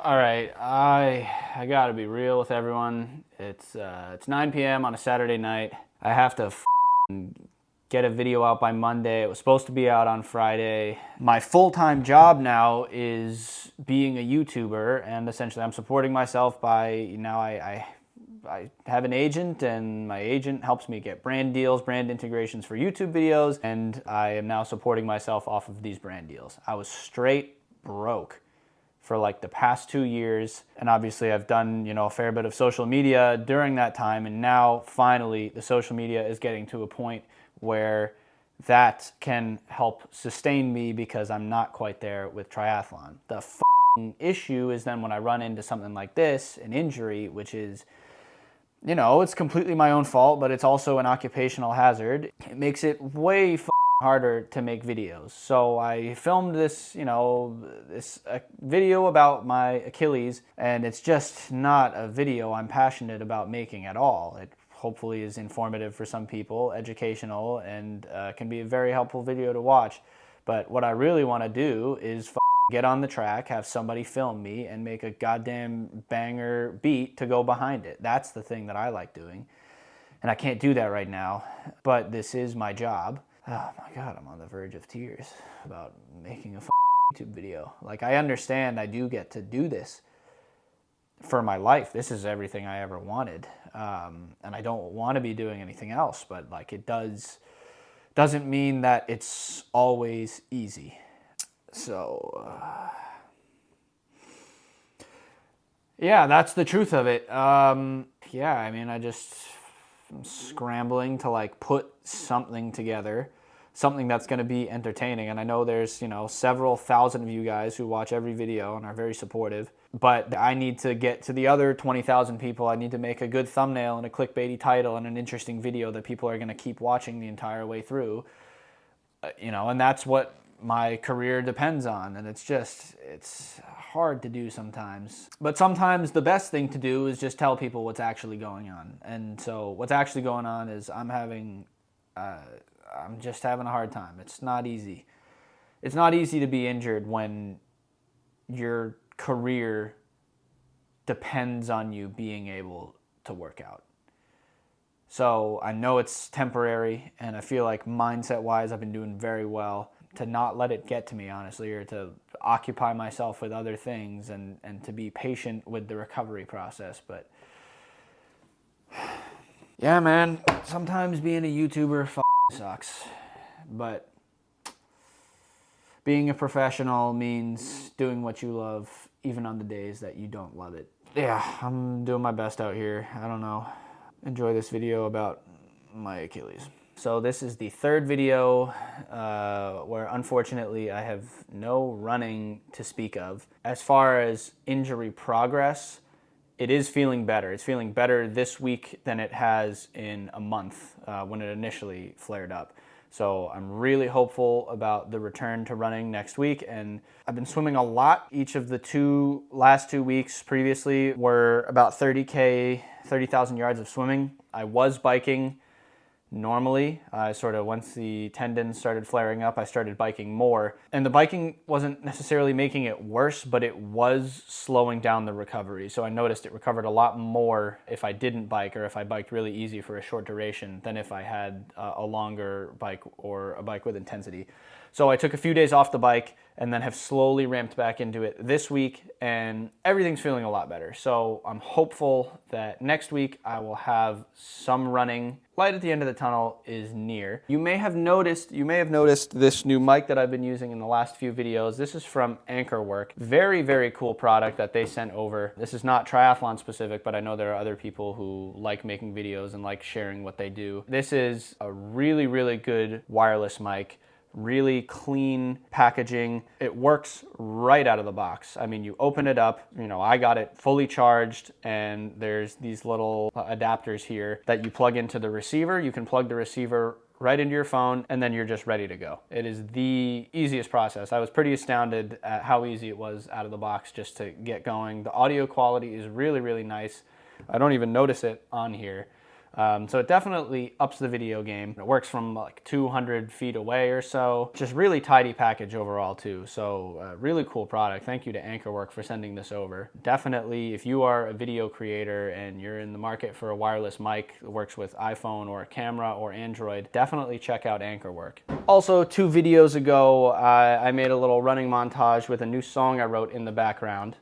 All right, I gotta be real with everyone. It's 9 p.m. on a Saturday night. I have to get a video out by Monday. It was supposed to be out on Friday. My full-time job now is being a YouTuber, and essentially I'm supporting myself by now I have an agent, and my agent helps me get brand deals, brand integrations for YouTube videos, and I am now supporting myself off of these brand deals. I was straight broke for like the past 2 years, and obviously I've done, a fair bit of social media during that time, and now finally the social media is getting to a point where that can help sustain me because I'm not quite there with triathlon. The issue is then when I run into something like this, an injury, which is, it's completely my own fault, but it's also an occupational hazard. It makes it way harder to make videos. So I filmed this, this video about my Achilles, and it's just not a video I'm passionate about making at all. It hopefully is informative for some people, educational, and can be a very helpful video to watch. But what I really want to do is get on the track, have somebody film me, and make a goddamn banger beat to go behind it. That's the thing that I like doing. And I can't do that right now, but this is my job. Oh my God, I'm on the verge of tears about making a YouTube video. Like, I understand I do get to do this for my life. This is everything I ever wanted. And I don't want to be doing anything else, but like it doesn't mean that it's always easy. So, yeah, that's the truth of it. Yeah, I mean, I'm scrambling to like put something together, something that's going to be entertaining. And I know there's, several thousand of you guys who watch every video and are very supportive, but I need to get to the other 20,000 people. I need to make a good thumbnail and a clickbaity title and an interesting video that people are going to keep watching the entire way through, and that's what my career depends on. And it's hard to do sometimes. But sometimes the best thing to do is just tell people what's actually going on. And so what's actually going on is I'm just having a hard time. It's not easy. It's not easy to be injured when your career depends on you being able to work out. So I know it's temporary, and I feel like mindset-wise I've been doing very well to not let it get to me, honestly, or to occupy myself with other things and to be patient with the recovery process. But yeah, man, sometimes being a YouTuber sucks. But being a professional means doing what you love, even on the days that you don't love it. Yeah, I'm doing my best out here. I don't know. Enjoy this video about my Achilles. So this is the third video where unfortunately I have no running to speak of. As far as injury progress, it is feeling better. It's feeling better this week than it has in a month when it initially flared up. So I'm really hopeful about the return to running next week. And I've been swimming a lot. Each of the last 2 weeks previously were about 30,000 yards of swimming. I was biking. Normally, once the tendons started flaring up, I started biking more. And the biking wasn't necessarily making it worse, but it was slowing down the recovery. So I noticed it recovered a lot more if I didn't bike, or if I biked really easy for a short duration, than if I had a longer bike or a bike with intensity. So I took a few days off the bike and then have slowly ramped back into it this week, and everything's feeling a lot better. So I'm hopeful that next week I will have some running. Light at the end of the tunnel is near. You may have noticed this new mic that I've been using in the last few videos. This is from Anchorwork. Very, very cool product that they sent over. This is not triathlon specific, but I know there are other people who like making videos and like sharing what they do. This is a really, really good wireless mic. Really clean packaging. It works right out of the box. I mean, you open it up, I got it fully charged, and there's these little adapters here that you plug into the receiver. You can plug the receiver right into your phone, and then you're just ready to go. It is the easiest process. I was pretty astounded at how easy it was out of the box just to get going. The audio quality is really, really nice. I don't even notice it on here. So it definitely ups the video game. It works from like 200 feet away or so. Just really tidy package overall too. So really cool product. Thank you to Anchorwork for sending this over. Definitely, if you are a video creator and you're in the market for a wireless mic that works with iPhone or a camera or Android, definitely check out Anchorwork. Also, 2 videos ago, I made a little running montage with a new song I wrote in the background.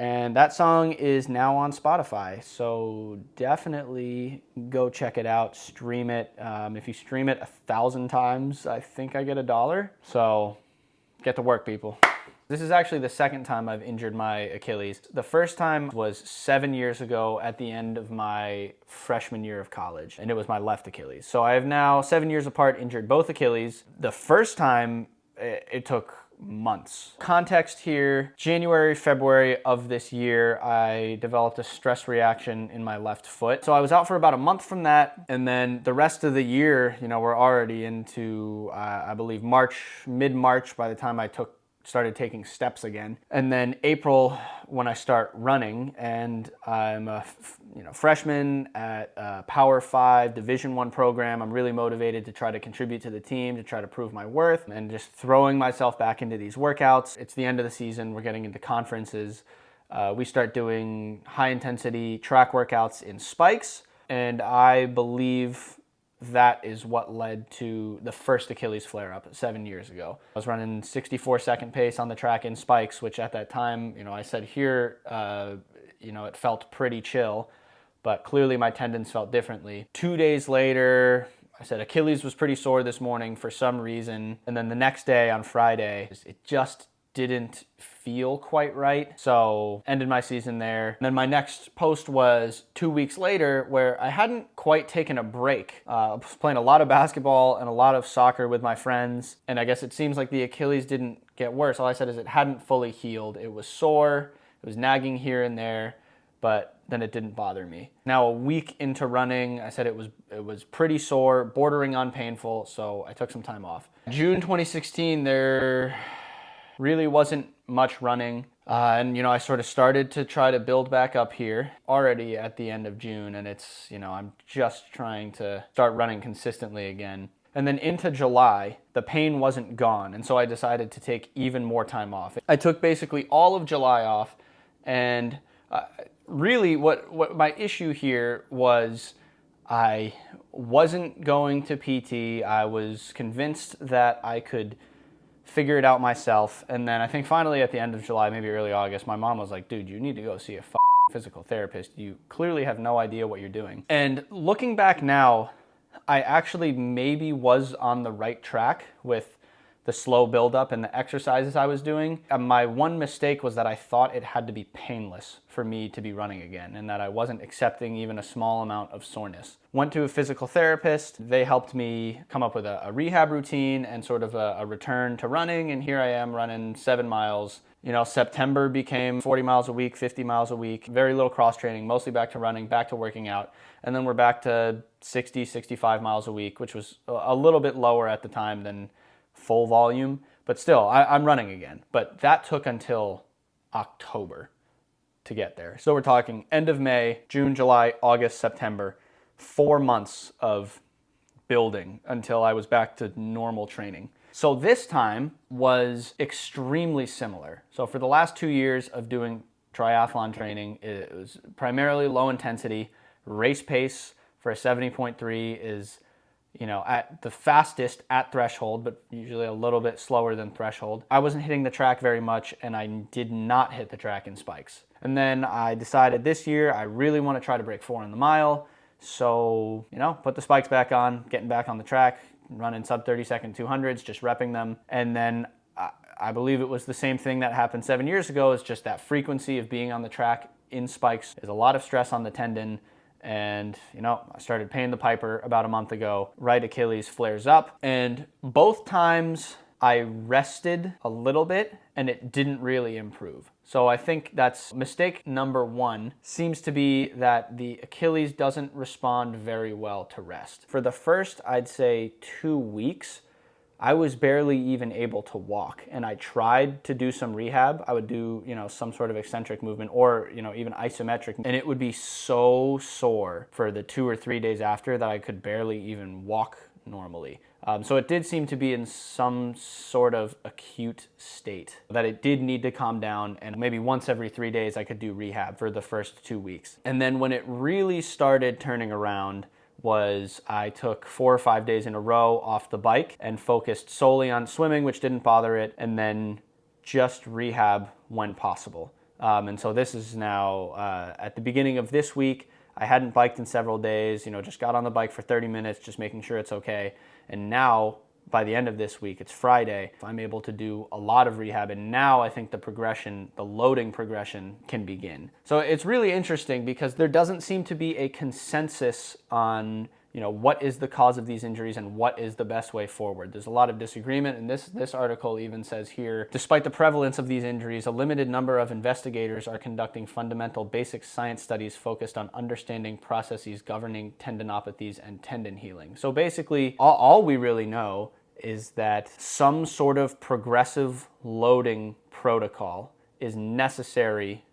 And that song is now on Spotify, so definitely go check it out, stream it. If you stream it 1,000 times, I think I get $1. So get to work, people. This is actually the second time I've injured my Achilles. The first time was 7 years ago at the end of my freshman year of college, and it was my left Achilles. So I have now, 7 years apart, injured both Achilles. The first time, it took months. Context here, January, February of this year, I developed a stress reaction in my left foot. So I was out for about a month from that, and then the rest of the year, you know, we're already into, I believe mid-March by the time I started taking steps again. And then April when I start running, and I'm a freshman at a Power 5 Division I program. I'm really motivated to try to contribute to the team, to try to prove my worth, and just throwing myself back into these workouts. It's the end of the season. We're getting into conferences. We start doing high intensity track workouts in spikes, and I believe that is what led to the first Achilles flare-up 7 years ago. I was running 64-second pace on the track in spikes, which at that time, you know, I said here, you know, it felt pretty chill, but clearly my tendons felt differently. 2 days later, I said Achilles was pretty sore this morning for some reason, and then the next day on Friday, it just didn't feel quite right. So ended my season there. And then my next post was 2 weeks later, where I hadn't quite taken a break. I was playing a lot of basketball and a lot of soccer with my friends. And I guess it seems like the Achilles didn't get worse. All I said is it hadn't fully healed. It was sore, it was nagging here and there, but then it didn't bother me. Now a week into running, I said it was pretty sore, bordering on painful, so I took some time off. June 2016, there really wasn't much running. And, you know, I sort of started to try to build back up here already at the end of June. And it's, you know, I'm just trying to start running consistently again. And then into July, the pain wasn't gone. And so I decided to take even more time off. I took basically all of July off. And really what my issue here was, I wasn't going to PT. I was convinced that I could figure it out myself. And then I think finally at the end of July, maybe early August, my mom was like, dude, you need to go see a physical therapist. You clearly have no idea what you're doing. And looking back now, I actually maybe was on the right track with the slow buildup and the exercises I was doing. My one mistake was that I thought it had to be painless for me to be running again, and that I wasn't accepting even a small amount of soreness. Went to a physical therapist. They helped me come up with a rehab routine and sort of a return to running, and here I am running 7 miles. You know, September became 40 miles a week, 50 miles a week, very little cross training, mostly back to running, back to working out. And then we're back to 60, 65 miles a week, which was a little bit lower at the time than full volume, but still, I'm running again. But that took until October to get there. So we're talking end of May, June, July, August, September, 4 months of building until I was back to normal training. So this time was extremely similar. So for the last 2 years of doing triathlon training, it was primarily low intensity. Race pace for a 70.3 is, you know, at the fastest at threshold, but usually a little bit slower than threshold. I wasn't hitting the track very much, and I did not hit the track in spikes. And then I decided this year I really want to try to break 4 on the mile. So, you know, put the spikes back on, getting back on the track, running sub 30-second 200s, just repping them. And then I believe it was the same thing that happened 7 years ago. It's just that frequency of being on the track in spikes is a lot of stress on the tendon. And, you know, I started paying the piper about a month ago. Right Achilles flares up. And both times I rested a little bit and it didn't really improve. So I think that's mistake number 1, seems to be that the Achilles doesn't respond very well to rest. For the first, I'd say 2 weeks, I was barely even able to walk. And I tried to do some rehab. I would do, some sort of eccentric movement or, even isometric. And it would be so sore for the 2 or 3 days after that I could barely even walk normally. So it did seem to be in some sort of acute state, that it did need to calm down, and maybe once every 3 days I could do rehab for the first 2 weeks. And then when it really started turning around was I took 4 or 5 days in a row off the bike and focused solely on swimming, which didn't bother it, and then just rehab when possible. And so this is now at the beginning of this week. I hadn't biked in several days, just got on the bike for 30 minutes, just making sure it's okay. And now, by the end of this week, it's Friday, I'm able to do a lot of rehab. And now I think the loading progression can begin. So it's really interesting because there doesn't seem to be a consensus on what is the cause of these injuries and what is the best way forward. There's a lot of disagreement, and this article even says here, despite the prevalence of these injuries, a limited number of investigators are conducting fundamental basic science studies focused on understanding processes governing tendinopathies and tendon healing. So basically, all we really know is that some sort of progressive loading protocol is necessary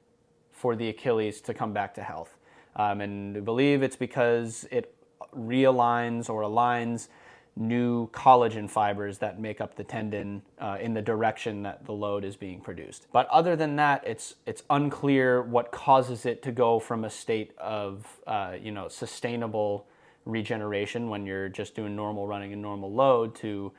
for the Achilles to come back to health. And I believe it's because it realigns or aligns new collagen fibers that make up the tendon in the direction that the load is being produced. But other than that, it's unclear what causes it to go from a state of sustainable regeneration when you're just doing normal running and normal load to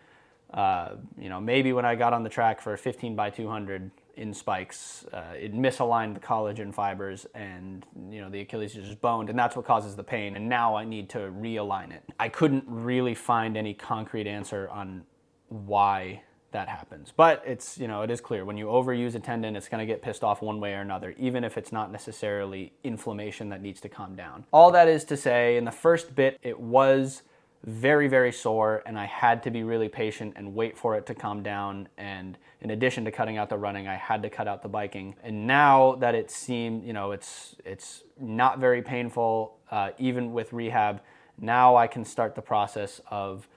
maybe when I got on the track for a 15 by 200 in spikes, it misaligned the collagen fibers and the Achilles is just boned, and that's what causes the pain, and now I need to realign it. I couldn't really find any concrete answer on why that happens, but it is clear when you overuse a tendon, it's going to get pissed off one way or another, even if it's not necessarily inflammation that needs to calm down. All that is to say, in the first bit, it was very, very sore, and I had to be really patient and wait for it to calm down. And in addition to cutting out the running, I had to cut out the biking. And now that it seemed, it's not very painful, even with rehab, now I can start the process of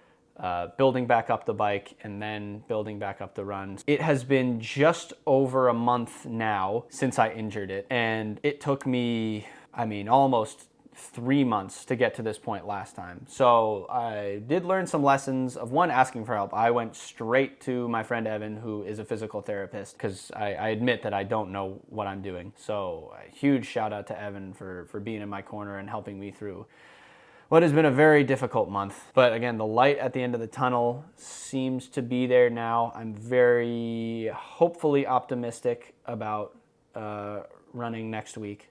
building back up the bike and then building back up the runs. It has been just over a month now since I injured it, and it took me, almost 3 months to get to this point last time. So I did learn some lessons of asking for help. I went straight to my friend Evan, who is a physical therapist, because I admit that I don't know what I'm doing. So a huge shout out to Evan for being in my corner and helping me through what has been a very difficult month. But again, the light at the end of the tunnel seems to be there now. I'm very hopefully optimistic about running next week.